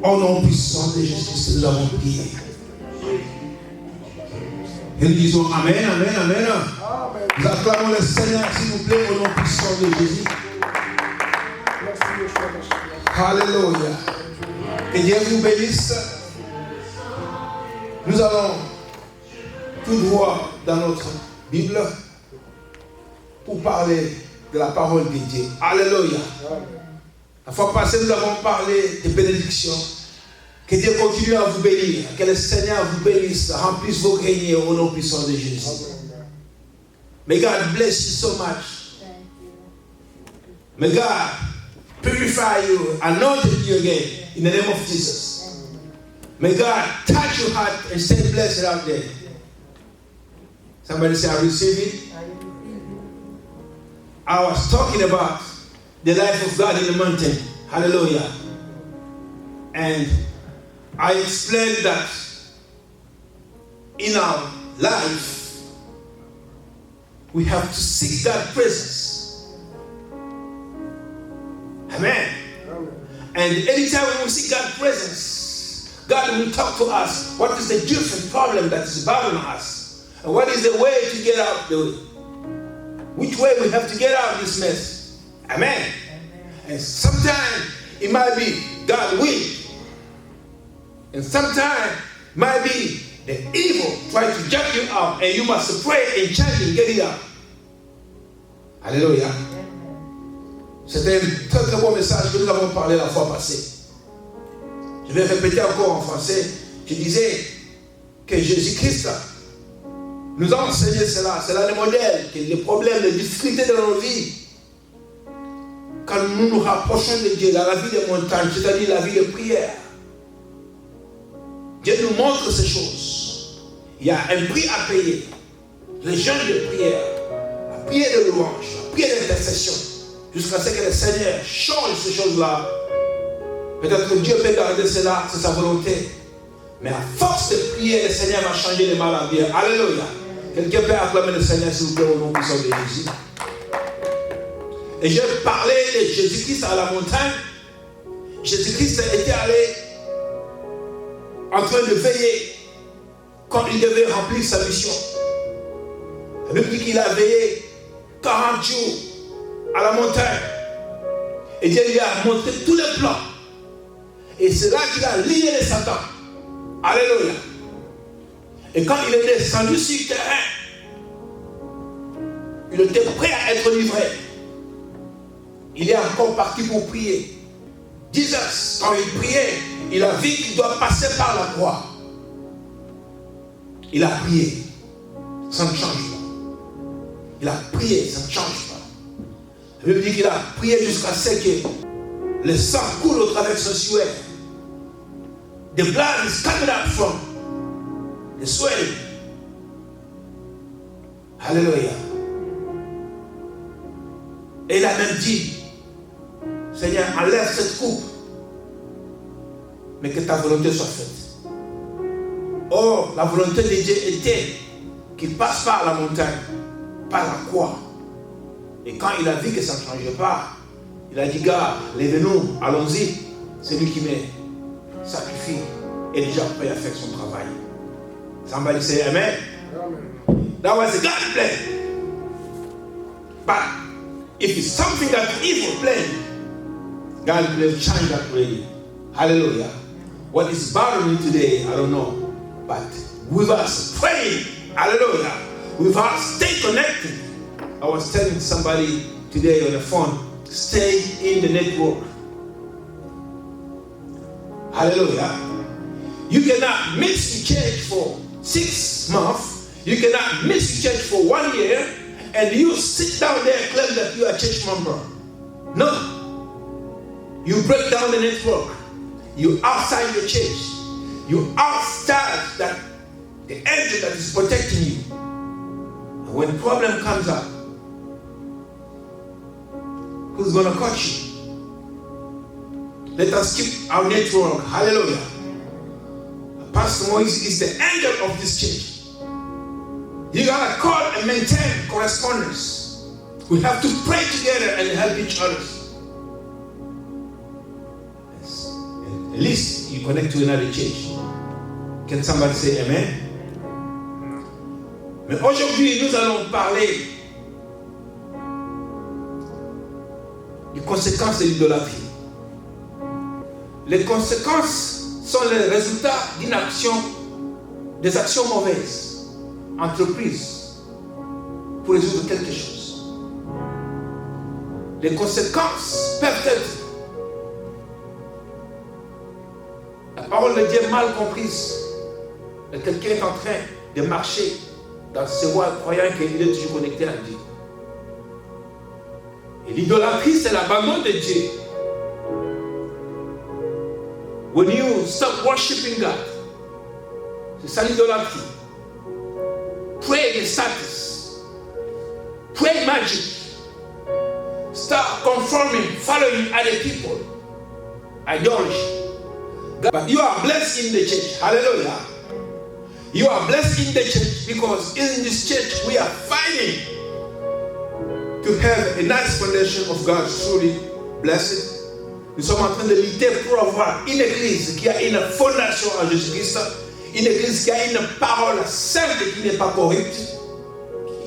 Au nom puissant de Jésus-Christ, nous avons prié. Et nous disons Amen, Amen, Amen. Nous acclamons le Seigneur, s'il vous plaît, au nom puissant de Jésus. Alléluia. Et Dieu vous bénisse. Nous allons tout droit dans notre Bible pour parler de la parole de Dieu. Alléluia. La fois passée, nous avons parlé de bénédictions. Que Dieu continue à vous bénir. Que le Seigneur vous bénisse, remplisse vos greniers au nom puissant de Jésus. May God bless you so much. May God purify you, anoint you again in the name of Jesus. May God touch your heart and stay blessed out there. Somebody say, I receive it. I was talking about the life of God in the mountain. Hallelujah. And I explained that in our life, we have to seek God's presence. Amen. And anytime we seek God's presence, God will talk to us. What is the different problem that is bothering us? And what is the way to get out the way? Which way we have to get out of this mess? Amen. And sometimes it might be God's will. And sometimes it might be the evil trying to jump you out, and you must pray and change and get it out. Alléluia. C'était un très très bon message que nous avons parlé la fois passée. Je vais répéter encore en français. Je disais que Jésus-Christ nous a enseigné cela. C'est là le modèle, que les problèmes, les difficultés de nos vies, quand nous nous rapprochons de Dieu dans la vie de montagne, c'est-à-dire la vie de prière, Dieu nous montre ces choses. Il y a un prix à payer. Les jeûnes de prière, la prière de louange, la prière d'intercession, jusqu'à ce que le Seigneur change ces choses-là. Peut-être que Dieu peut garder cela, c'est sa volonté. Mais à force de prier, le Seigneur va changer les mal à bien. Alléluia. Quelqu'un peut acclamer le Seigneur, s'il vous plaît, au nom puissant de Jésus. Et je parlais de Jésus-Christ à la montagne. Jésus-Christ était allé en train de veiller quand il devait remplir sa mission. La Bible dit qu'il a veillé 40 jours à la montagne. Et Dieu lui a montré tous les plans. Et c'est là qu'il a lié les Satan. Alléluia. Et quand il est descendu sur le terrain, il était prêt à être livré. Il est encore parti pour prier. 10 heures, quand il priait, il a vu qu'il doit passer par la croix. Il a prié. Ça ne change pas. Il a prié, ça ne change pas. La Bible dit qu'il a prié jusqu'à ce que le sang coule au travers de son sueur. The blood is coming out from the swelling. Alléluia. Et il a même dit, Seigneur, enlève cette coupe, mais que ta volonté soit faite. Or, la volonté de Dieu était qu'il passe par la montagne, par la croix. Et quand il a vu que ça ne changeait pas, il a dit, gars, lève-nous, allons-y. C'est lui qui me sacrifie et déjà prêt à faire son travail. Somebody say amen. That was a God's plan. But if it's something that evil plan, God will change that way. Hallelujah. What is bothering me today, I don't know. But with us praying, hallelujah, with us stay connected. I was telling somebody today on the phone, stay in the network. Hallelujah. You cannot miss the church for 6 months. You cannot miss the church for 1 year. And you sit down there and claim that you are a church member. No. You break down the network. You outside the church. You outside that the angel that is protecting you. And when problem comes up, who's going to catch you? Let us keep our network. Hallelujah. Pastor Moise is the angel of this church. You gotta call and maintain correspondence. We have to pray together and help each other. Yes. And at least you connect to another church. Can somebody say amen? Mais aujourd'hui, nous allons parler des conséquences de l'idolâtrie. Les conséquences sont les résultats d'une action, des actions mauvaises, entreprises, pour résoudre quelque chose. Les conséquences peuvent être la parole de Dieu mal comprise. Et quelqu'un est en train de marcher dans ce voie croyant qu'il est toujours connecté à Dieu. Et l'idolâtrie, c'est l'abandon de Dieu. When you stop worshiping God, c'est ça l'idolâtrie. Pray the status. Pray magic. Start conforming, following other people. Idolatry. But you are blessed in the church. Hallelujah. You are blessed in the church because in this church we are fighting to have a nice foundation of God, truly blessed. Nous sommes en train de lutter pour avoir une église qui a une fondation en Jésus-Christ, une église qui a une parole sainte qui n'est pas corrupte,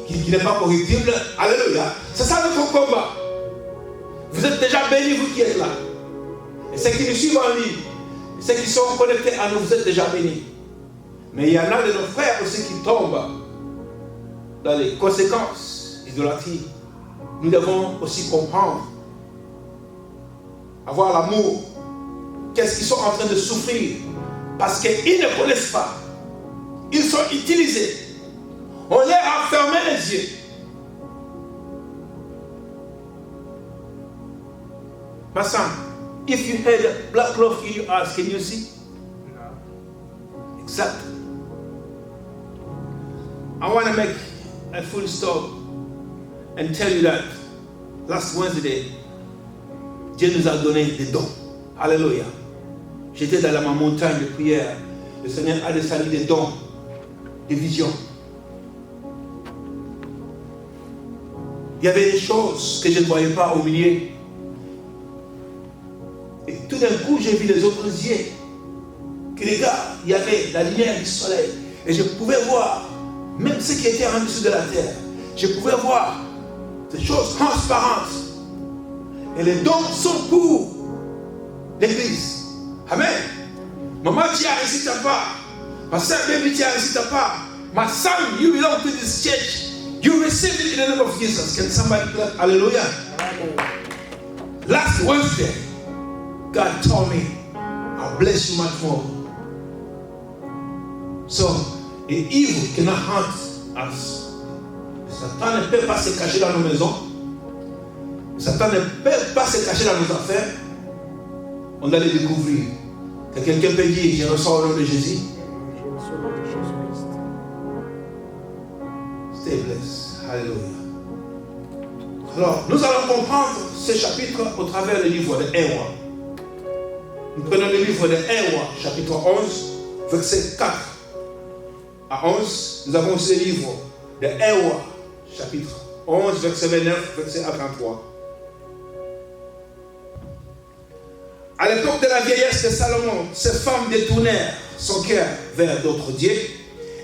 qui n'est pas corruptible. Alléluia. C'est ça notre combat. Vous êtes déjà bénis, vous qui êtes là. Et ceux qui nous suivent en ligne, ceux qui sont connectés à nous, vous êtes déjà bénis. Mais il y en a de nos frères aussi qui tombent dans les conséquences de l'idolâtrie. Nous devons aussi comprendre, avoir l'amour. Qu'est-ce qu'ils sont en train de souffrir? Parce qu'ils ne connaissent pas. Ils sont utilisés. On leur a fermé les yeux. My son, if you had a black cloth in your eyes, can you see? No. Exactly. I want to make a full stop and tell you that last Wednesday, Dieu nous a donné des dons. Alléluia. J'étais dans ma montagne de prière. Le Seigneur a descendu des dons, des visions. Il y avait des choses que je ne voyais pas au milieu. Et tout d'un coup, j'ai vu les autres yeux. Que les gars, il y avait la lumière du soleil. Et je pouvais voir, même ce qui était en dessous de la terre, je pouvais voir des choses transparentes. Et les dons sont pour l'église. Amen. Maman, tu as réussi ta part. Ma soeur, baby, tu as réussi ta part. My son, you belong to this church. You received it in the name of Jesus. Can somebody clap? Hallelujah. Last Wednesday, God told me, I'll bless you much more. So, the evil cannot haunt us. Satan ne peut pas se cacher dans nos maisons. Satan ne peut pas se cacher dans nos affaires. On doit les découvrir. Que quelqu'un peut dire, je reçois au nom de Jésus. Je reçois au nom de Jésus-Christ. Stay blessed. Alléluia. Alors, nous allons comprendre ce chapitre au travers du livre de 1 Roi. Nous prenons le livre de 1 Roi, chapitre 11, verset 4 à 11. Nous avons aussi le livre de 1 Roi, chapitre 11, verset 29, verset 33. À l'époque de la vieillesse de Salomon, ces femmes détournèrent son cœur vers d'autres dieux,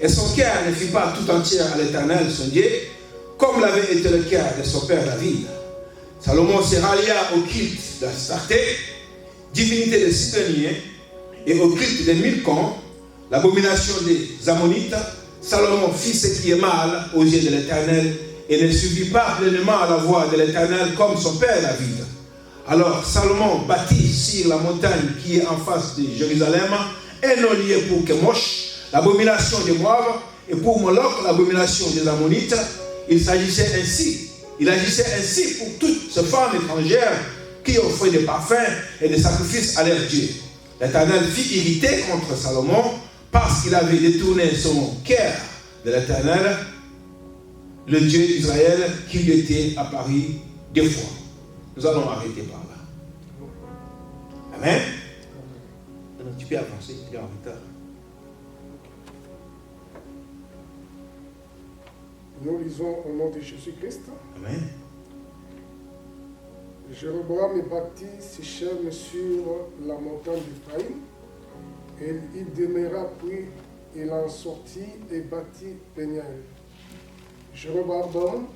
et son cœur ne fut pas tout entier à l'Éternel, son Dieu, comme l'avait été le cœur de son père David. Salomon se rallia au culte d'Astarté, divinité des Sidoniens, et au culte des Milcom, l'abomination des Ammonites. Salomon fit ce qui est mal aux yeux de l'Éternel, et ne suivit pas pleinement la voie de l'Éternel comme son père David. Alors Salomon bâtit sur la montagne qui est en face de Jérusalem un non-lieu pour Kemosh, l'abomination des Moab, et pour Moloch, l'abomination des Ammonites. Il agissait ainsi pour toutes ces femmes étrangères qui offraient des parfums et des sacrifices à leurs dieux. L'Éternel fit irriter contre Salomon parce qu'il avait détourné son cœur de l'Éternel, le Dieu d'Israël, qui lui était apparu deux fois. Nous allons arrêter par là. Amen. Tu peux avancer, tu es en retard. Nous lisons au nom de Jésus-Christ. Amen. Jéroboam bâtit Sichem sur la montagne d'Éphraïm, et il demeura, puis il en sortit et bâtit Péniel. Jéroboam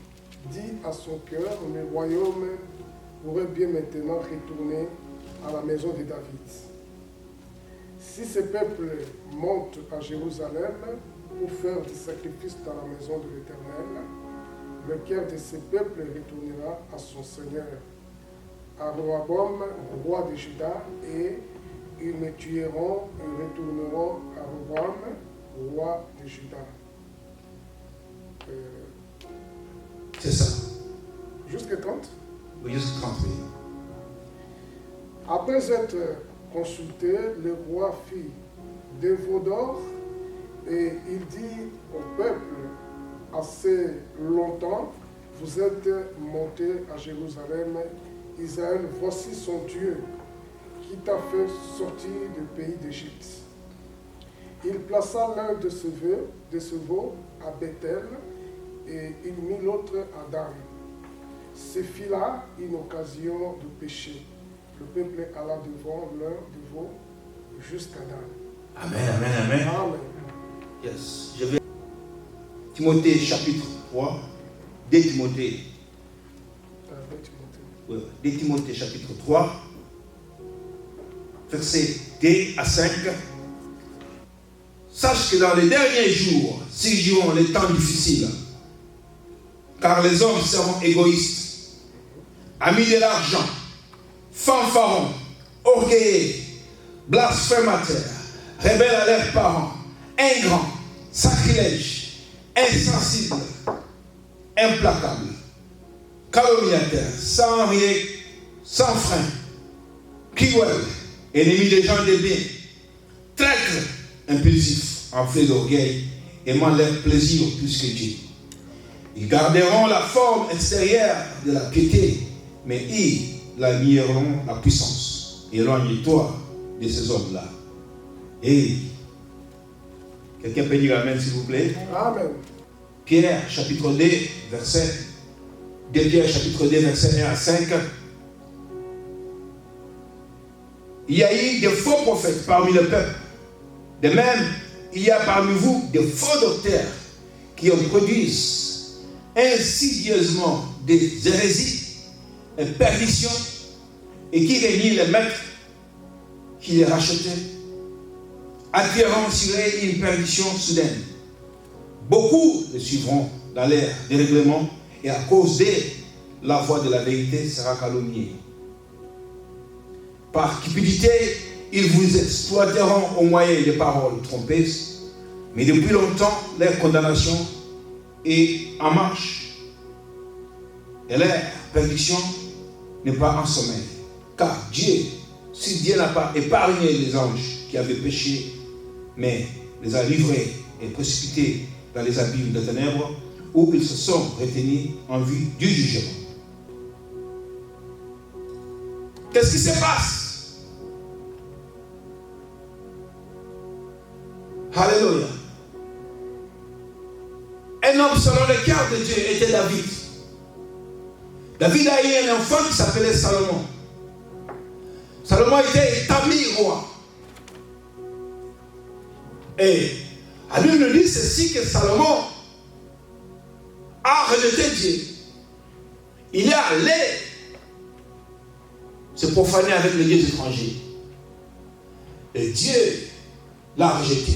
dit à son cœur, le royaume pourrait bien maintenant retourner à la maison de David. Si ce peuple monte à Jérusalem pour faire des sacrifices dans la maison de l'Éternel, le cœur de ce peuple retournera à son Seigneur, à Roboam, roi de Juda, et ils me tueront et retourneront à Roboam, roi de Juda. C'est ça. Jusqu'à 30. Oui, jusqu'à 30. Oui. Après être consulté, le roi fit des veaux d'or et il dit au peuple, assez longtemps, vous êtes montés à Jérusalem, Israël, voici son Dieu qui t'a fait sortir du pays d'Égypte. Il plaça l'un de ses veaux à Bethel et il mit l'autre à Dan. Ce fit là une occasion de péché. Le peuple alla devant l'un des veaux jusqu'à Dan. Amen, amen, amen. Amen. Yes. Je vais. Timothée chapitre 3. 2 Timothée. Oui, 2 Timothée chapitre 3. Versets 2 à 5. Sache que dans les derniers jours, surgiront les temps difficiles. Car les hommes seront égoïstes, amis de l'argent, fanfarons, orgueilleux, blasphémateurs, rebelles à leurs parents, ingrats, sacrilèges, insensibles, implacables, calomniateurs, sans rien, sans frein, cruels, ennemis des gens de bien, traîtres, impulsifs, enflés d'orgueil, aimant leur plaisir plus que Dieu. Ils garderont la forme extérieure de la piété, mais ils la nieront la puissance. Éloigne-toi de ces hommes-là. Et quelqu'un peut dire amen, s'il vous plaît. Amen. Pierre, chapitre 2, verset 2 Pierre, chapitre 2, verset 1 à 5. Il y a eu des faux prophètes parmi le peuple. De même, il y a parmi vous des faux docteurs qui en produisent insidieusement des hérésies et perditions et qui réunissent les maîtres qui les rachetaient, attirant sur eux une perdition soudaine. Beaucoup les suivront dans l'air dérèglement et à cause d'eux, la voix de la vérité sera calomniée. Par cupidité, ils vous exploiteront au moyen de paroles trompeuses, mais depuis longtemps, leur condamnation est en marche. Et leur perdition n'est pas en sommeil. Car Dieu, si Dieu n'a pas épargné les anges qui avaient péché, mais les a livrés et précipités dans les abîmes de ténèbres, où ils se sont retenus en vue du jugement. Qu'est-ce qui se passe? Alléluia. Un homme selon le cœur de Dieu était David. David a eu un enfant qui s'appelait Salomon. Salomon était établi roi. Et la Bible nous dit ceci, que Salomon a rejeté Dieu. Il est allé se profaner avec les dieux étrangers. Et Dieu l'a rejeté.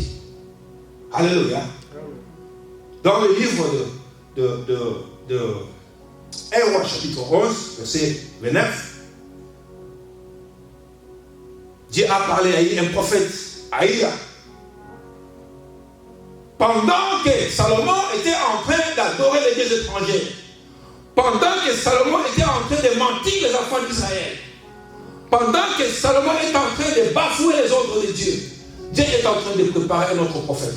Alléluia. Dans le livre de 1 Roi chapitre 11, verset 29, Dieu a parlé à un prophète, Aïa. Pendant que Salomon était en train d'adorer les dieux étrangers, pendant que Salomon était en train de mentir les enfants d'Israël, pendant que Salomon est en train de bafouer les ordres de Dieu, Dieu est en train de préparer un autre prophète.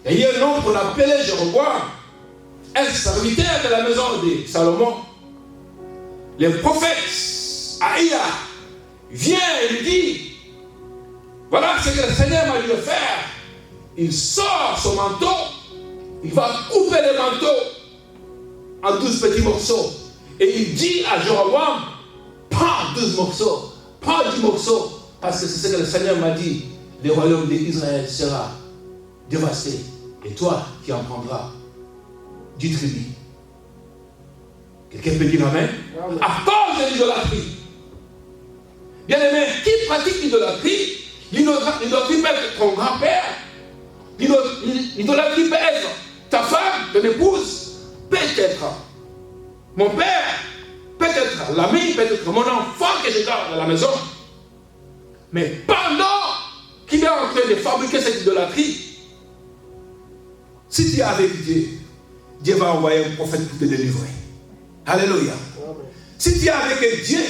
Et il y a un homme qu'on appelait Jéroboam, un serviteur de la maison de Salomon. Le prophète Aïa vient et lui dit, voilà ce que le Seigneur m'a dit de faire. Il sort son manteau, il va couper le manteau en 12 petits morceaux. Et il dit à Jéroboam, prends 12 morceaux, prends 10 morceaux, parce que c'est ce que le Seigneur m'a dit, le royaume d'Israël sera dévasté, et toi qui en prendras 10 tribus. Quelqu'un peut dire amen? Amen. À cause de l'idolâtrie. Bien aimé, qui pratique l'idolâtrie? L'idolâtrie peut être ton grand-père, l'idolâtrie peut être ta femme, ton épouse, peut-être mon père, peut-être l'ami, peut-être mon enfant que je garde à la maison. Mais pendant qu'il est en train de fabriquer cette idolâtrie, si tu es avec Dieu, Dieu va envoyer un prophète pour te délivrer. Alléluia. Amen. Si tu es avec Dieu,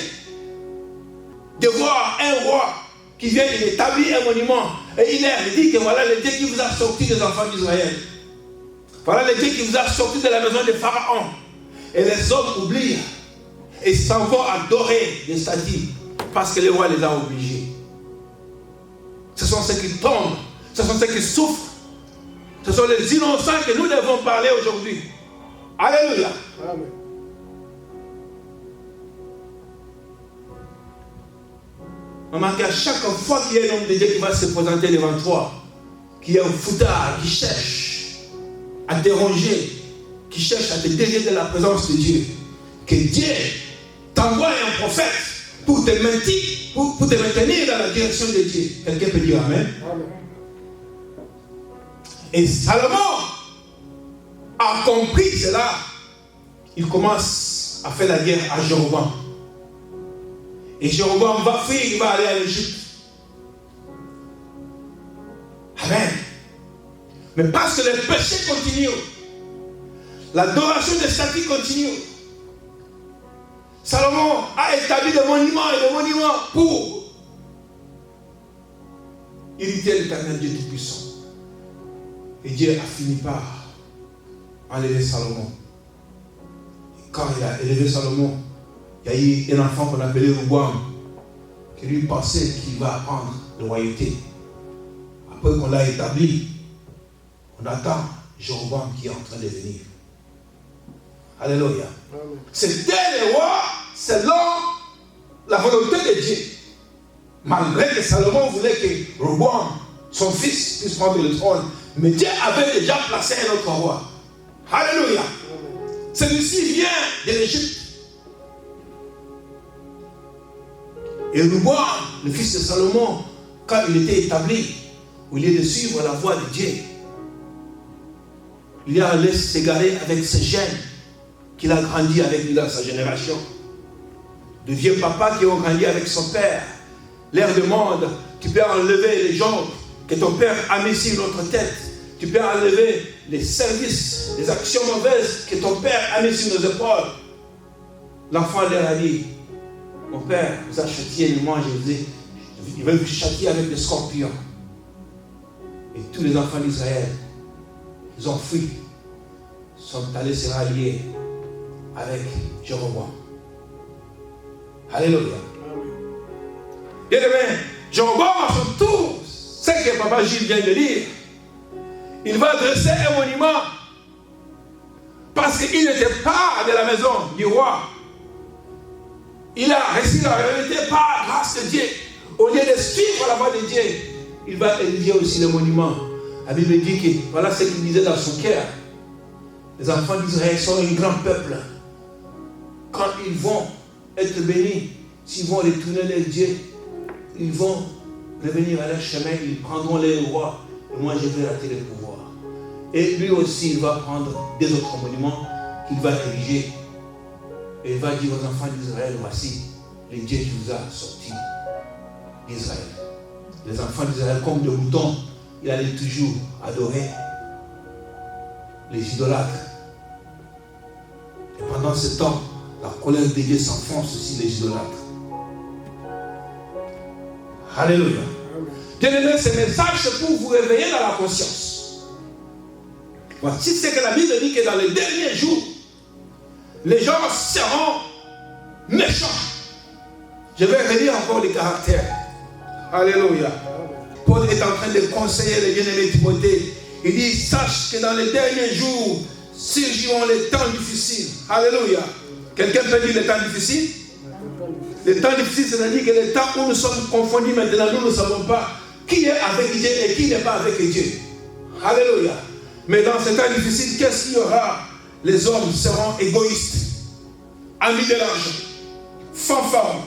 de voir un roi qui vient établir un monument, et il dit que voilà le Dieu qui vous a sorti des enfants d'Israël. Voilà le Dieu qui vous a sorti de la maison de Pharaon. Et les hommes oublient et s'en vont adorer les statues parce que le roi les a obligés. Ce sont ceux qui tombent, ce sont ceux qui souffrent, ce sont les innocents que nous devons parler aujourd'hui. Alléluia. Amen. Maman, qu'à chaque fois qu'il y a un homme de Dieu qui va se présenter devant toi, qu'il y a un foutard qui cherche à te déranger, qui cherche à te dévier de la présence de Dieu, que Dieu t'envoie un prophète pour te maintenir dans la direction de Dieu. Quelqu'un peut dire amen? Amen. Et Salomon a compris cela. Il commence à faire la guerre à Jéroboam. Et Jéroboam va fuir, il va aller à l'Égypte. Amen. Mais parce que le péché continue, l'adoration des statues continue, Salomon a établi des monuments et des monuments pour irriter l'Éternel Dieu Tout-Puissant. Et Dieu a fini par enlever Salomon. Et quand il a élevé Salomon, il y a eu un enfant qu'on appelait Roboam, qui lui pensait qu'il va prendre la royauté. Après qu'on l'a établi, on attend Jéroboam qui est en train de venir. Alléluia. C'était le roi selon la volonté de Dieu. Malgré que Salomon voulait que Roboam, son fils, puisse prendre le trône. Mais Dieu avait déjà placé un autre roi. Alléluia. Celui-ci vient de l'Égypte. Et Roboam, le fils de Salomon, quand il était établi, au lieu de suivre la voie de Dieu, il a laissé s'égarer avec ses gènes qu'il a grandi avec lui dans sa génération. De vieux papas qui ont grandi avec son père. L'air de monde, tu peux enlever les jambes que ton père a mis sur notre tête. Tu peux enlever les services, les actions mauvaises que ton père a mis sur nos épaules. L'enfant leur a dit, mon père vous a châtié, et moi il veut vous châtier avec des scorpions. Et tous les enfants d'Israël, ils ont fui, sont allés se rallier avec Jéroboam. Alléluia. Bien aimé, Jéroboam à son tour, c'est que Papa Gilles vient de lire. Il va dresser un monument parce qu'il n'était pas de la maison du roi. Il a reçu la réalité par grâce de Dieu. Au lieu de suivre la voie de Dieu, il va élever aussi le monument. La Bible dit que voilà ce qu'il disait dans son cœur. Les enfants d'Israël sont un grand peuple. Quand ils vont être bénis, s'ils vont retourner vers Dieu, ils vont revenir à leur chemin, ils prendront les rois, et moi je vais rater le pouvoir. Et lui aussi, il va prendre des autres monuments qu'il va ériger. Et il va dire aux enfants d'Israël, voici le Dieu qui vous a sorti d'Israël. Les enfants d'Israël, comme des moutons, il allait toujours adorer les idolâtres. Et pendant ce temps, la colère de Dieu s'enfonce aussi les idolâtres. Alléluia. Bien-aimés, ce message c'est pour vous réveiller dans la conscience. Voici ce que la Bible dit, que dans les derniers jours, les gens seront méchants. Je vais relire encore les caractères. Alléluia. Paul est en train de conseiller les bien-aimés Timothée. Il dit, sache que dans les derniers jours, surgiront les temps difficiles. Alléluia. Quelqu'un peut dire les temps difficiles? Les temps difficiles, c'est-à-dire que les temps où nous sommes confondus maintenant, nous ne savons pas qui est avec Dieu et qui n'est pas avec Dieu. Alléluia. Mais dans ces temps difficiles, qu'est-ce qu'il y aura? Les hommes seront égoïstes, amis de l'argent, fanfarons,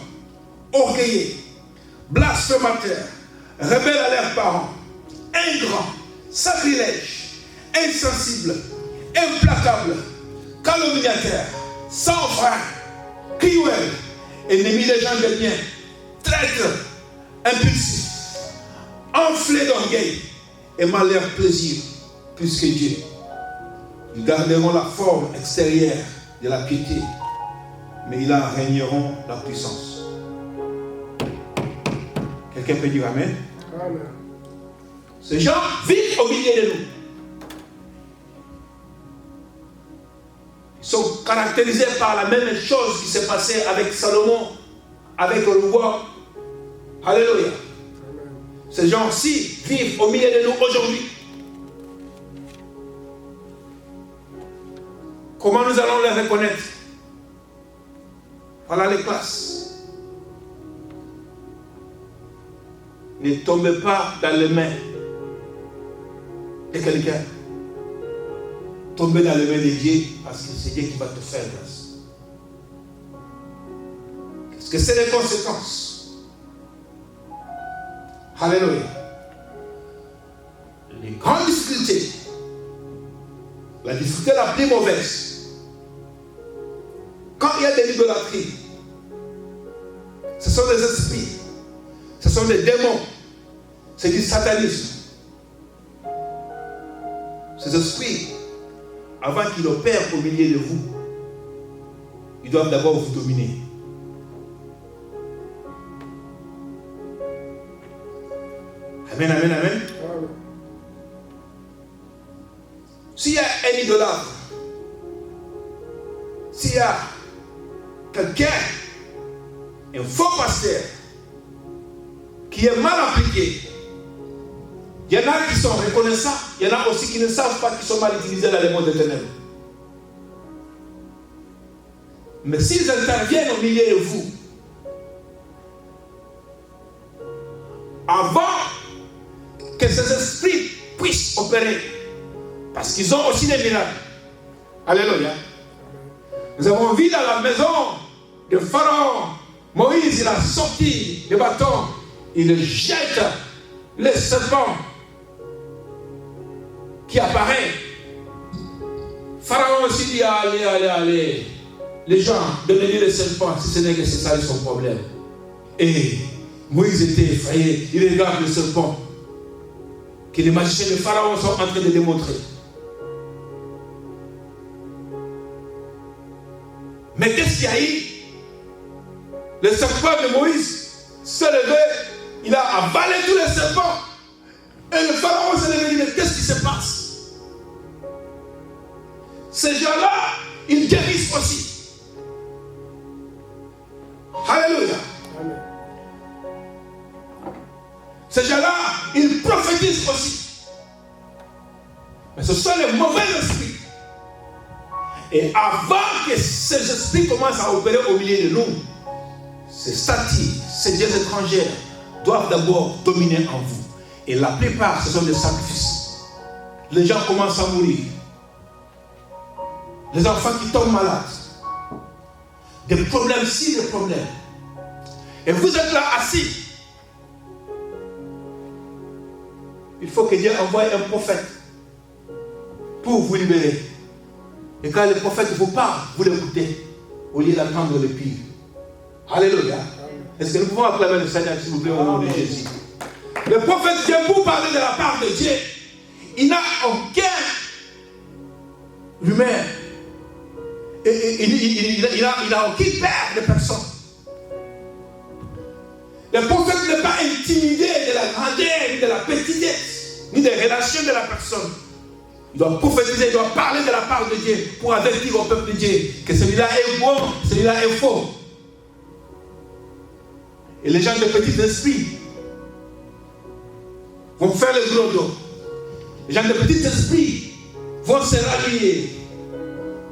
orgueilleux, blasphémateurs, rebelles à leurs parents, ingrats, sacrilèges, insensibles, implacables, calomniateurs, sans frein, cruels, ennemis des gens de bien, traîtres, impulsifs, enflés d'orgueil, aimant leur plaisir plus que Dieu. Ils garderont la forme extérieure de la piété, mais ils en régneront la puissance. Quelqu'un peut dire Amen? Amen. Ces gens vivent au milieu de nous. Ils sont caractérisés par la même chose qui s'est passée avec Salomon, avec le roi. Alléluia. Amen. Ces gens-ci vivent au milieu de nous aujourd'hui. Comment nous allons les reconnaître? Voilà les classes. Ne tombez pas dans les mains de quelqu'un. Tombez dans les mains de Dieu parce que c'est Dieu qui va te faire grâce. Qu'est-ce que c'est les conséquences? Alléluia. Les grandes difficultés, la difficulté la plus mauvaise, quand il y a de l'idolâtrie, ce sont des esprits, ce sont des démons, c'est du satanisme. Ces esprits, avant qu'ils opèrent au milieu de vous, ils doivent d'abord vous dominer. Amen, amen, amen. Amen. S'il y a un idolâtre, s'il y a quelqu'un, un faux pasteur, qui est mal appliqué, il y en a qui sont reconnaissants, il y en a aussi qui ne savent pas qu'ils sont mal utilisés dans les mondes des ténèbres. Mais s'ils interviennent au milieu de vous, avant que ces esprits puissent opérer, parce qu'ils ont aussi des miracles. Alléluia. Nous avons vu dans la maison de Pharaon, Moïse, il a sorti le bâton, il jette le serpent qui apparaît. Pharaon aussi dit, allez. Les gens, donnez-lui le serpent, si ce n'est que c'est ça son problème. Et Moïse était effrayé, il regarde le serpent que les magiciens de Pharaon sont en train de démontrer. Mais qu'est-ce qu'il y a eu? Le serpent de Moïse s'est levé, il a avalé tous les serpents. Et le Pharaon s'est levé et dit, mais qu'est-ce qui se passe? Ces gens-là, ils guérissent aussi. Alléluia. Amen. Ces gens-là, ils prophétisent aussi. Mais ce sont les mauvais esprits. Et avant que ces esprits commencent à opérer au milieu de nous, ces statues, ces dieux étrangers doivent d'abord dominer en vous. Et la plupart, ce sont des sacrifices. Les gens commencent à mourir. Les enfants qui tombent malades. Des problèmes, des problèmes. Et vous êtes là assis. Il faut que Dieu envoie un prophète pour vous libérer. Et quand le prophète vous parle, vous l'écoutez au lieu d'attendre le pire. Alléluia. Est-ce que nous pouvons acclamer le Seigneur, s'il vous plaît, au nom de Jésus? Le prophète vient pour parler de la part de Dieu. Il n'a aucun humain. Et il n'a aucune peur de personne. Le prophète n'est pas intimidé de la grandeur, ni de la petitesse, ni des relations de la personne. Il doit prophétiser, il doit parler de la part de Dieu pour avertir au peuple de Dieu que celui-là est bon, celui-là est faux. Et les gens de petit esprit vont faire le gros dos. Les gens de petit esprit vont se rallier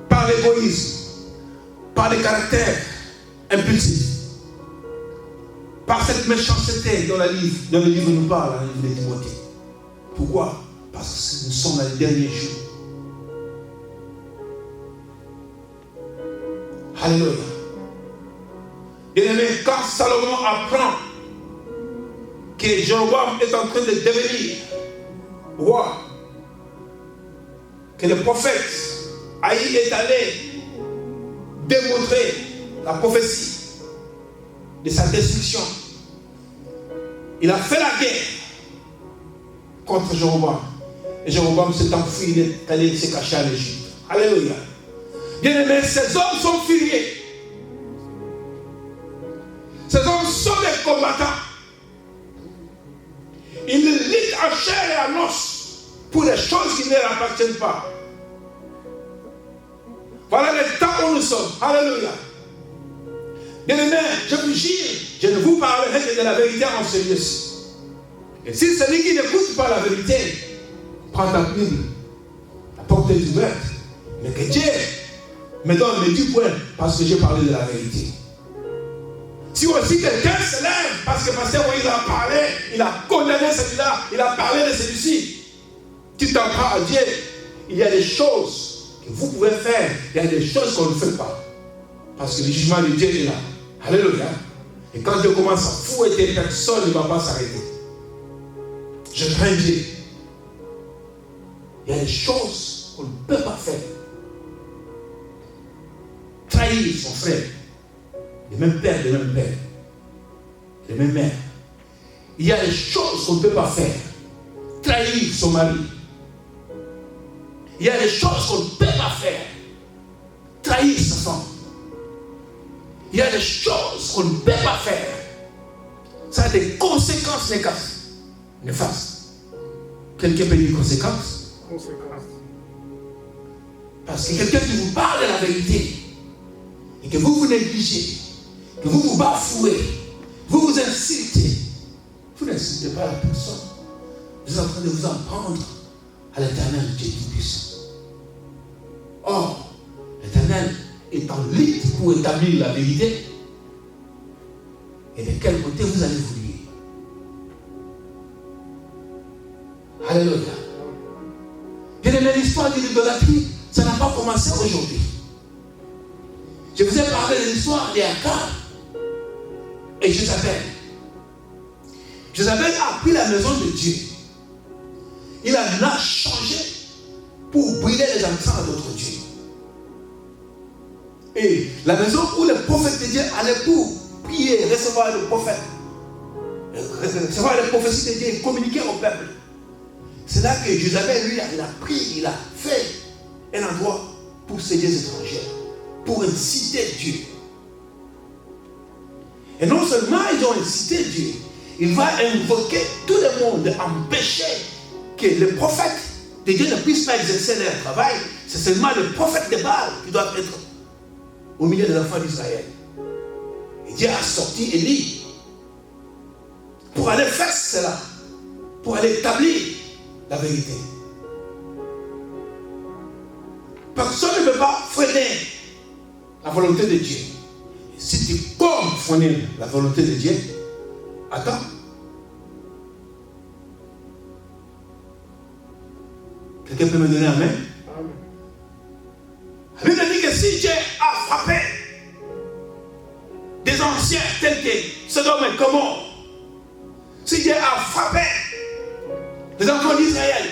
par l'égoïsme, par des caractères impulsifs, par cette méchanceté dont le livre nous parle, dans le livre de Timothée. Pourquoi? Parce que nous sommes dans les derniers jours. Alléluia. Bien-aimé, quand Salomon apprend que Jéroboam est en train de devenir roi, que le prophète Aïe est allé démontrer la prophétie de sa destruction, il a fait la guerre contre Jéroboam. Et Jéroboam s'est enfui, il est allé se cacher à l'Égypte. Alléluia. Bien-aimés, ces hommes sont furieux. Ces hommes sont des combattants. Ils luttent en chair et en os pour des choses qui ne leur appartiennent pas. Voilà le temps où nous sommes. Alléluia. Bien-aimés, je vous jure, je ne vous parlerai que de la vérité en ce lieu-ci. Et si celui qui n'écoute pas la vérité, prends ta Bible, la porte est ouverte, mais que Dieu me donne les 10 points parce que j'ai parlé de la vérité. Si aussi quelqu'un se lève parce que Pasteur Moïse a parlé, il a condamné celui-là, il a parlé de celui-ci, tu t'en prends à Dieu. Il y a des choses que vous pouvez faire, il y a des choses qu'on ne fait pas. Parce que le jugement de Dieu est là. Alléluia. Et quand Dieu commence à fouetter, personne ne va pas s'arrêter. Je crains Dieu. Il y a des choses qu'on ne peut pas faire. Trahir son frère, le même père, le même père, le même mère. Il y a des choses qu'on ne peut pas faire. Trahir son mari. Il y a des choses qu'on ne peut pas faire. Trahir sa femme. Il y a des choses qu'on ne peut pas faire. Ça a des conséquences néfastes. Quelqu'un peut dire conséquences? Parce que quelqu'un qui vous parle de la vérité et que vous négligez, que vous bafouez, vous insultez, vous n'insultez pas la personne. Vous êtes en train de vous en prendre à l'Éternel Dieu Tout-Puissant. Or, l'Éternel est en lutte pour établir la vérité. Et de quel côté vous allez vous lier? Alléluia. Bien aimé, l'histoire de l'idolâtrie, ça n'a pas commencé aujourd'hui. Je vous ai parlé de l'histoire d'Akab et Jézabel. Jézabel a pris la maison de Dieu. Il en a changé pour brûler les enfants d'autres dieux. Et la maison où le prophète de Dieu allait pour prier, recevoir le prophète, recevoir les prophéties de Dieu et communiquer au peuple. C'est là que Jézabel, lui, il a pris, il a fait un endroit pour ces dieux étrangers, pour inciter Dieu. Et non seulement ils ont incité Dieu, il va invoquer tout le monde, empêcher que les prophètes de Dieu ne puissent pas exercer leur travail. C'est seulement le prophète de Baal qui doit être au milieu des enfants d'Israël. Et Dieu a sorti Élie pour aller faire cela, pour aller établir la vérité. Personne ne peut pas freiner la volonté de Dieu. Et si tu comptes freiner la volonté de Dieu, attends. Quelqu'un peut me donner un amen? La Bible dit que si Dieu a frappé des anciens tels que Sodome et Gomorrhe, si Dieu a frappé les enfants d'Israël,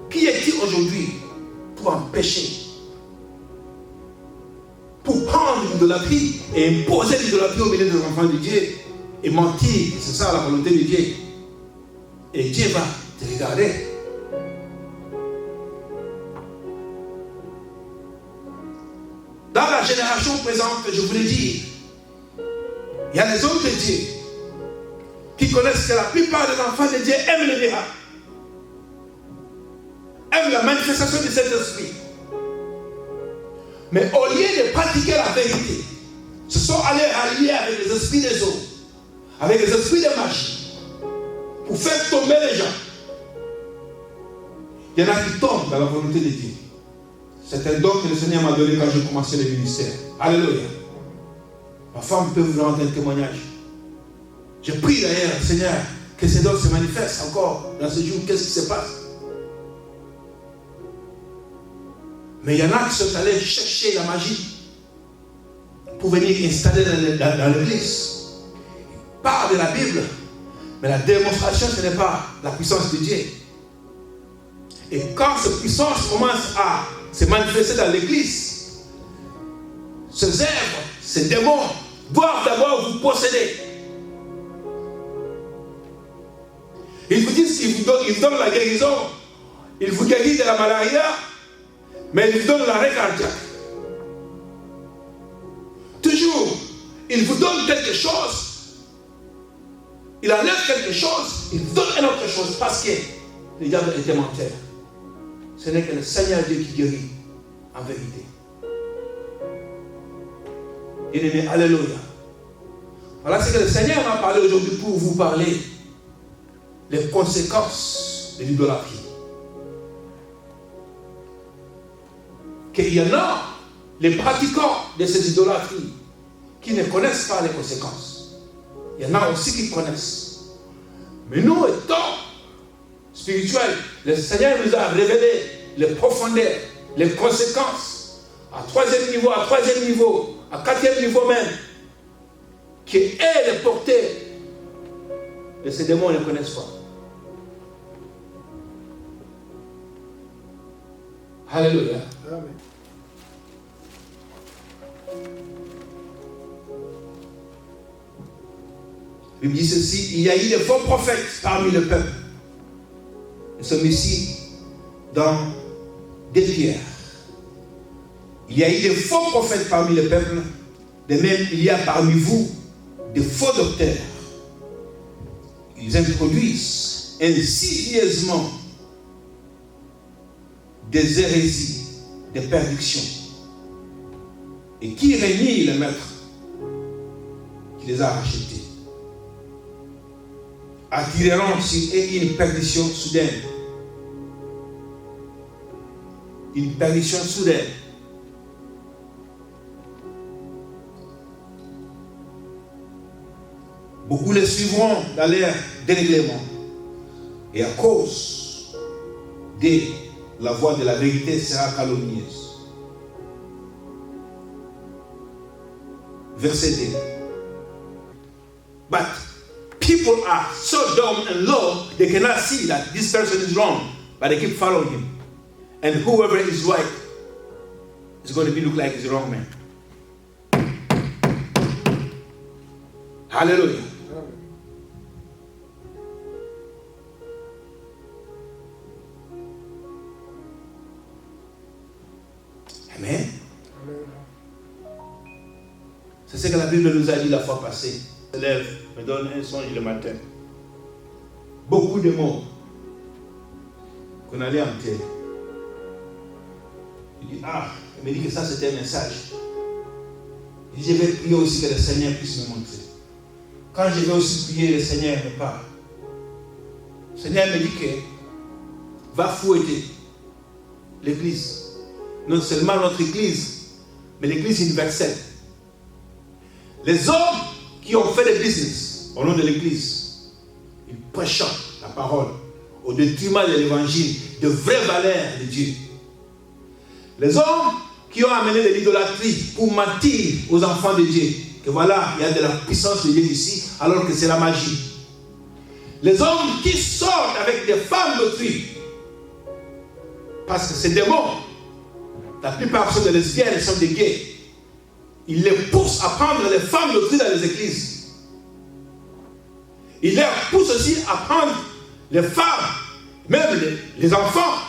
qui est-il aujourd'hui pour empêcher, pour prendre l'idolâtrie et imposer l'idolâtrie au milieu des enfants de Dieu et mentir? C'est ça la volonté de Dieu. Et Dieu va te regarder. Dans la génération présente, je vous l'ai dit, il y a des hommes de Dieu qui connaissent que la plupart des enfants de Dieu aiment le miracle, aiment la manifestation de cet esprit. Mais au lieu de pratiquer la vérité, se sont allés allier avec les esprits des eaux, avec les esprits de magie, pour faire tomber les gens. Il y en a qui tombent dans la volonté de Dieu. C'est un don que le Seigneur m'a donné quand j'ai commencé le ministère. Alléluia. Ma femme peut vous rendre un témoignage. Je prie d'ailleurs, Seigneur, que ces dons se manifestent encore dans ce jour. Qu'est-ce qui se passe? Mais il y en a qui sont allés chercher la magie pour venir installer dans l'église. Il parle de la Bible, mais la démonstration, ce n'est pas la puissance de Dieu. Et quand cette puissance commence à se manifester dans l'église, ces œuvres, ces démons doivent d'abord vous posséder. Ils vous disent qu'ils vous donnent la guérison, ils vous guérissent de la malaria, mais ils vous donnent l'arrêt cardiaque. Toujours, ils vous donnent quelque chose, il enlève quelque chose, il vous donne une autre chose parce que le diable était menteur. Ce n'est que le Seigneur Dieu qui guérit en vérité. Bien-aimé, alléluia. Voilà ce que le Seigneur m'a parlé aujourd'hui pour vous parler les conséquences de l'idolâtrie. Qu'il y en a, les pratiquants de ces idolâtries, qui ne connaissent pas les conséquences. Il y en a aussi qui connaissent. Mais nous, étant spirituels, le Seigneur nous a révélé les profondeurs, les conséquences, à 3e niveau, à 3e niveau, à 4e niveau même, qui est les portées de ces démons ne connaissent pas. Alléluia. Amen. Il dit ceci, il y a eu des faux prophètes parmi le peuple. Nous sommes ici dans des pierres. Il y a eu des faux prophètes parmi le peuple, de même il y a parmi vous des faux docteurs. Ils introduisent insidieusement des hérésies, des perditions, et qui réunit le maître qui les a rachetés, attireront sur eux une perdition soudaine. Une perdition soudaine. Beaucoup les suivront dans leur dérèglement. Et à cause de la voix de la vérité sera calomnieuse. Verset 2. But people are so dumb and low, they cannot see that this person is wrong, but they keep following him. And whoever is right is going to be look like he's the wrong man. Hallelujah. Amen. C'est ce que la Bible nous a dit la fois passée. Se lève, me donne un songe le matin. Beaucoup de mots qu'on allait enterrer. Il dit, il me dit que ça c'était un message. Il dit, je vais prier aussi que le Seigneur puisse me montrer. Quand je vais aussi prier, le Seigneur me parle. Le Seigneur me dit que va fouetter l'église. Non seulement notre église, mais l'église universelle. Les hommes qui ont fait le business au nom de l'église, ils prêchent la parole au détriment de l'évangile, de vraies valeurs de Dieu. Les hommes qui ont amené de l'idolâtrie pour mentir aux enfants de Dieu, que voilà, il y a de la puissance de Dieu ici, alors que c'est la magie. Les hommes qui sortent avec des femmes d'autrui, parce que ces démons, la plupart sont des lesbiennes, sont des gays. Ils les poussent à prendre les femmes d'autrui dans les églises. Ils les poussent aussi à prendre les femmes, même les enfants,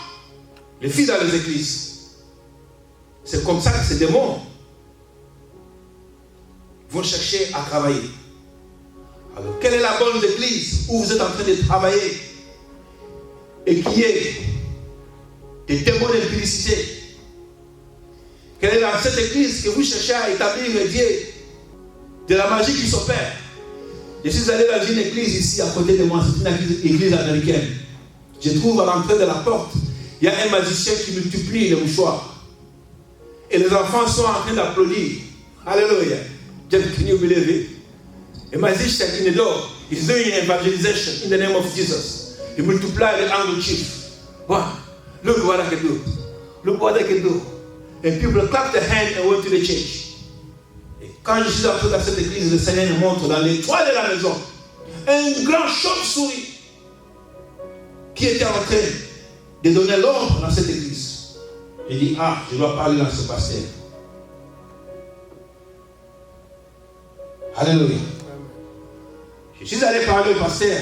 les filles dans les églises. C'est comme ça que ces démons vont chercher à travailler. Alors, quelle est la bonne église où vous êtes en train de travailler et qui est des démons d'impudicité? Quelle est dans cette église que vous cherchez à établir Dieu, de la magie qui s'opère? Je suis allé dans une église ici à côté de moi, c'est une église américaine. Je trouve à l'entrée de la porte, il y a un magicien qui multiplie les mouchoirs. Et les enfants sont en train d'applaudir. Hallelujah. Just can you believe it? A magician in the door is doing evangelization in the name of Jesus. He multiplied the handkerchief. Wow. Look what I can do. Look what I can do. And people clapped their hands and went to the church. Et quand je suis entré dans cette église, le Seigneur me montre dans les toits de la maison un grand chauve-souris qui était en train de donner l'ordre dans cette église. J'ai dit, je dois parler dans ce pasteur. Alléluia. Je suis allé parler au pasteur.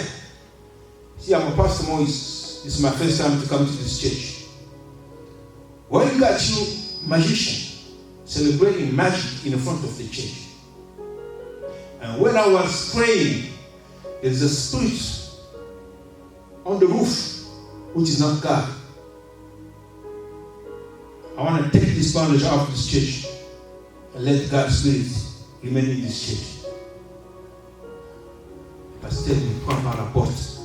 See, I'm a pastor, this is my first time to come to this church. Why you got you magician celebrating magic in the front of the church? And when I was praying, there's a spirit on the roof, which is not God. I want to take this bondage out of this church and let God's spirit remain in this church. Le pasteur me prend par la porte,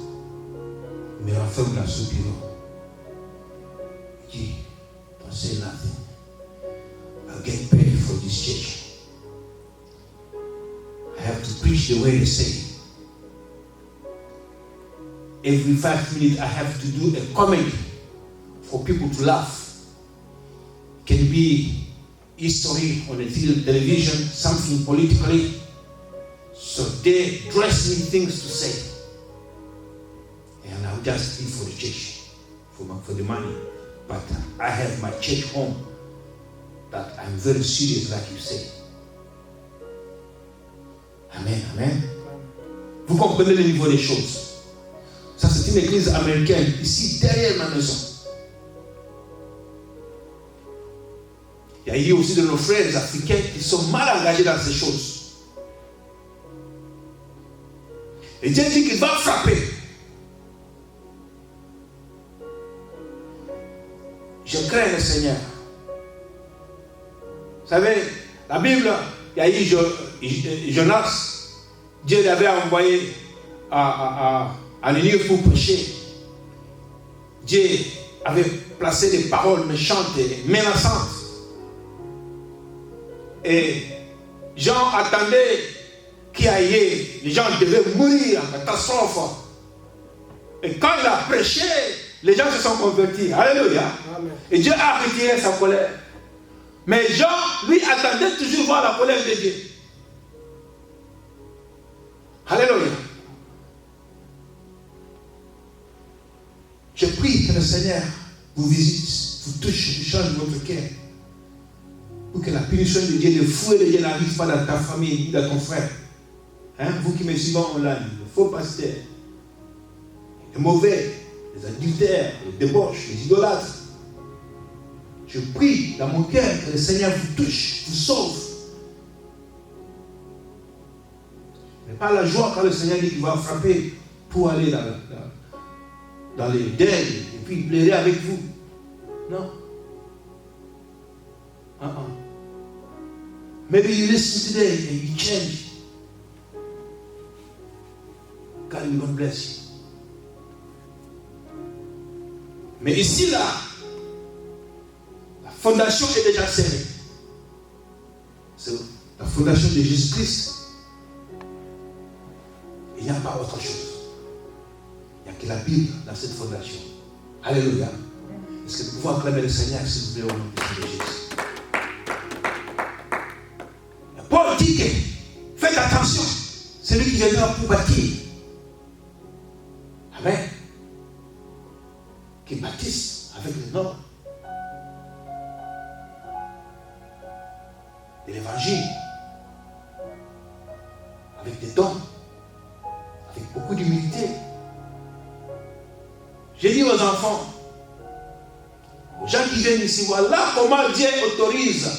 me renferme dans ce bureau. Il dit, don't say nothing. I'll get paid for this church. I have to preach the way they say. Every 5 minutes I have to do a comedy for people to laugh. It can be history on the television, something politically. So they dress me things to say. And I'll just eat for the church, for the money. But I have my church home that I'm very serious, like you say. Amen, amen. Vous comprenez le niveau des choses. Ça, c'est une église américaine, ici, derrière ma maison. Il y a eu aussi de nos frères africains qui sont mal engagés dans ces choses. Et Dieu dit qu'il va frapper. Je crains le Seigneur. Vous savez, la Bible, il y a eu Jonas. Dieu l'avait envoyé à Ninive pour prêcher. Dieu avait placé des paroles méchantes et menaçantes. Et Jean attendait qu'il y ait, les gens devaient mourir en catastrophe. Et quand il a prêché, les gens se sont convertis. Alléluia. Amen. Et Dieu a retiré sa colère. Mais Jean, lui, attendait toujours voir la colère de Dieu. Alléluia. Je prie que le Seigneur vous visite, vous touche, vous change votre cœur. Pour que la punition de Dieu, le fouet de Dieu n'arrive pas dans ta famille, ni dans ton frère. Vous qui me suivez online, le faux pasteur, les mauvais, les adultères, les débauches, les idolâtres. Je prie dans mon cœur que le Seigneur vous touche, vous sauve. Mais pas la joie quand le Seigneur dit qu'il va frapper pour aller dans les deuils et puis pleurer avec vous. Non. Maybe you listen today and you change. God will bless you. Mais ici, là, la fondation est déjà serrée. C'est la fondation de Jésus-Christ. Il n'y a pas autre chose. Il n'y a que la Bible dans cette fondation. Alléluia. Est-ce que nous pouvons acclamer le Seigneur, s'il vous plaît, au nom de Jésus? Paul dit que faites attention, c'est lui qui viendra pour bâtir. Amen. Qui bâtisse avec les normes de l'évangile, avec des dons, avec beaucoup d'humilité. J'ai dit aux enfants, aux gens qui viennent ici, voilà comment Dieu autorise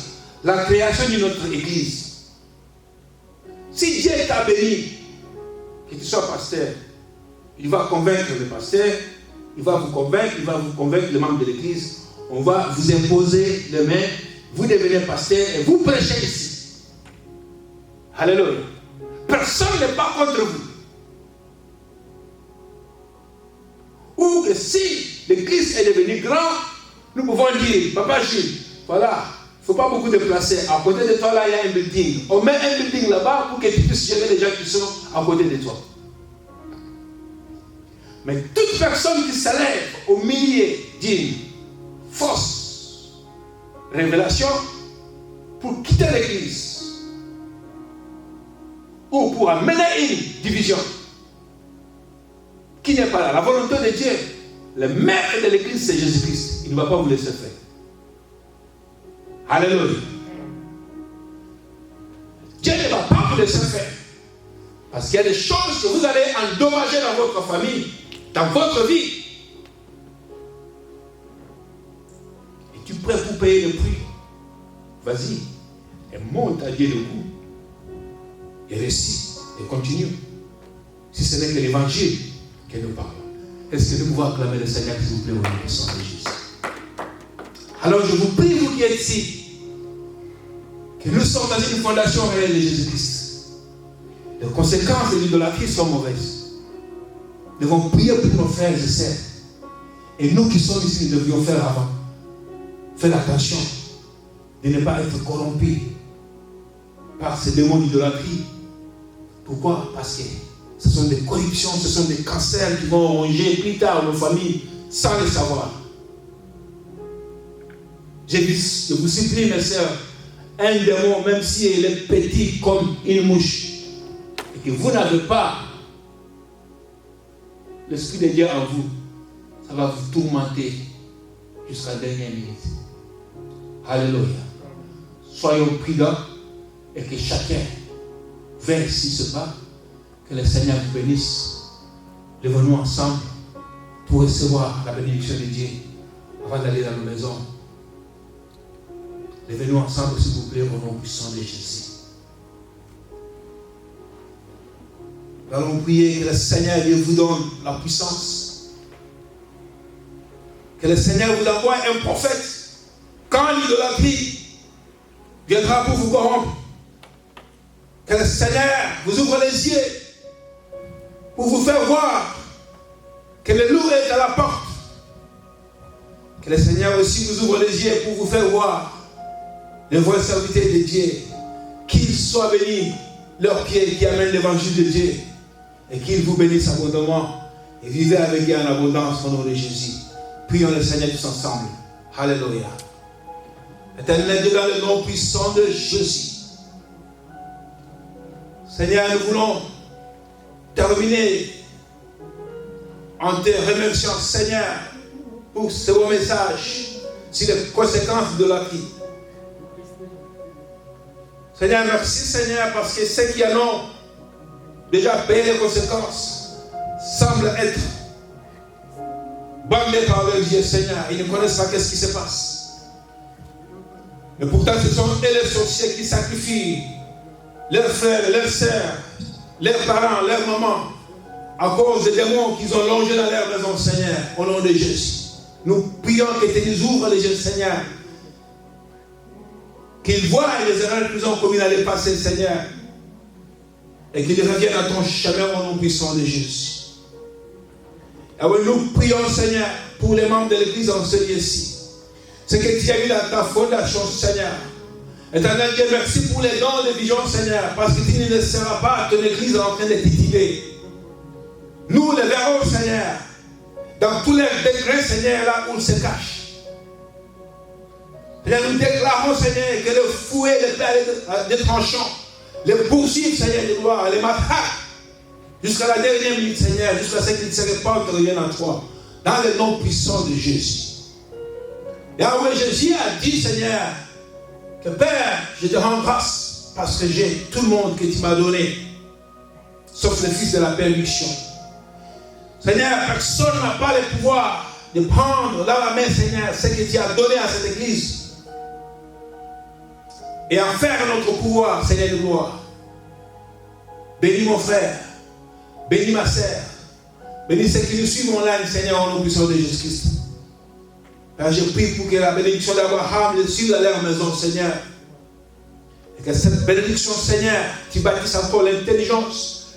la création d'une autre église. Si Dieu t'a béni, que tu sois pasteur, il va convaincre le pasteur, il va vous convaincre les membres de l'église, on va vous imposer les mains, vous devenez pasteur et vous prêchez ici. Alléluia. Personne n'est pas contre vous. Ou que si l'église est devenue grande, nous pouvons dire, Papa Gilles, voilà, ne faut pas beaucoup déplacer. À côté de toi, là, il y a un building. On met un building là-bas pour que tu puisses gérer les gens qui sont à côté de toi. Mais toute personne qui s'élève au milieu d'une fausse révélation pour quitter l'église ou pour amener une division qui n'est pas là, la volonté de Dieu, le maître de l'église, c'est Jésus-Christ. Il ne va pas vous laisser faire. Alléluia. Dieu ne va pas vous laisser faire. Parce qu'il y a des choses que vous allez endommager dans votre famille, dans votre vie. Es-tu prêt pour payer le prix? Vas-y. Et monte à Dieu le coup. Et récite. Et continue. Si ce n'est que l'évangile qui nous parle. Est-ce que nous pouvons acclamer le Seigneur, s'il vous plaît, au nom de son Jésus? Alors je vous prie, vous qui êtes ici, que nous sommes dans une fondation réelle de Jésus-Christ. Les conséquences de l'idolâtrie sont mauvaises. Nous devons prier pour nos frères et sœurs. Et nous qui sommes ici, nous devions faire avant. Faire attention de ne pas être corrompus par ces démons d'idolâtrie. Pourquoi? Parce que ce sont des corruptions, ce sont des cancers qui vont ronger plus tard nos familles sans le savoir. Je vous supplie, mes sœurs, un démon, même s'il est petit comme une mouche, et que vous n'avez pas l'Esprit de Dieu en vous, ça va vous tourmenter jusqu'à la dernière minute. Alléluia. Soyons prudents et que chacun veille ici ce pas. Que le Seigneur vous bénisse. Levons-nous ensemble pour recevoir la bénédiction de Dieu avant d'aller dans nos maisons. Levez-nous ensemble, s'il vous plaît, au nom puissant de Jésus. Nous allons prier que le Seigneur Dieu vous donne la puissance. Que le Seigneur vous envoie un prophète quand l'idolâtrie viendra pour vous corrompre. Que le Seigneur vous ouvre les yeux pour vous faire voir que le loup est à la porte. Que le Seigneur aussi vous ouvre les yeux pour vous faire voir les vrais serviteurs de Dieu, qu'ils soient bénis, leurs pieds qui amènent l'évangile de Dieu, et qu'ils vous bénissent abondamment, et vivez avec eux en abondance au nom de Jésus. Prions le Seigneur tous ensemble. Alléluia. Éternel Dieu, dans le nom puissant de Jésus. Seigneur, nous voulons terminer en te remerciant, Seigneur, pour ce beau message sur les conséquences de la vie. Seigneur, merci Seigneur, parce que ceux qui en ont déjà payé les conséquences semblent être bandés par leur Dieu, Seigneur. Ils ne connaissent pas ce qui se passe. Mais pourtant, ce sont eux les sorciers qui sacrifient leurs frères, leurs sœurs, leurs parents, leurs mamans, à cause des démons qu'ils ont longés dans leur maison, Seigneur, au nom de Jésus. Nous prions que tu nous ouvres les yeux, Seigneur. Qu'ils voient les erreurs qu'ils ont commises dans le passé, Seigneur. Et qu'ils reviennent à ton chemin au nom puissant de Jésus. Et oui, nous prions, Seigneur, pour les membres de l'Église en ce lieu-ci. Ce que tu as mis dans ta fondation, Seigneur. Éternel Dieu, merci pour les dons de vision, Seigneur, parce que tu ne laisseras pas ton Église en train de titiller. Nous les verrons, Seigneur, dans tous les degrés, Seigneur, là où ils se cachent. Seigneur, nous déclarons, Seigneur, que le fouet, les pères des tranchants, les poursuivent, Seigneur, de gloire, les matraquent, jusqu'à la dernière minute, Seigneur, jusqu'à ce qu'ils se répandent et reviennent en toi, dans le nom puissant de Jésus. Yahweh, Jésus a dit, Seigneur, que Père, je te rends grâce parce que j'ai tout le monde que tu m'as donné, sauf le fils de la perdition. Seigneur, personne n'a pas le pouvoir de prendre dans la main, Seigneur, ce que tu as donné à cette église et en faire notre pouvoir, Seigneur de gloire. Bénis mon frère, bénis ma sœur, bénis ceux qui nous suivent en ligne, Seigneur, au nom puissant de Jésus-Christ. Père, je prie pour que la bénédiction d'Abraham le suive dans leur maison, Seigneur. Et que cette bénédiction, Seigneur, tu bâtisses encore l'intelligence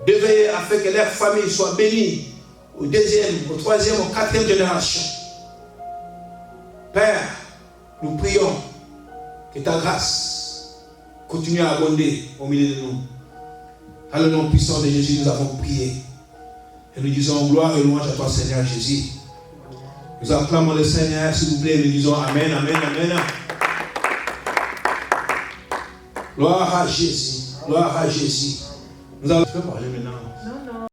de veiller afin que leur famille soit bénie au deuxième, au troisième, au quatrième génération. Père, nous prions Que ta grâce continue à abonder au milieu de nous. Dans le nom puissant de Jésus, nous avons prié. Et nous disons gloire et louange à toi, Seigneur Jésus. Nous acclamons le Seigneur, s'il vous plaît, nous disons Amen, Amen, Amen. Gloire à Jésus. Gloire à Jésus. Nous allons parler maintenant.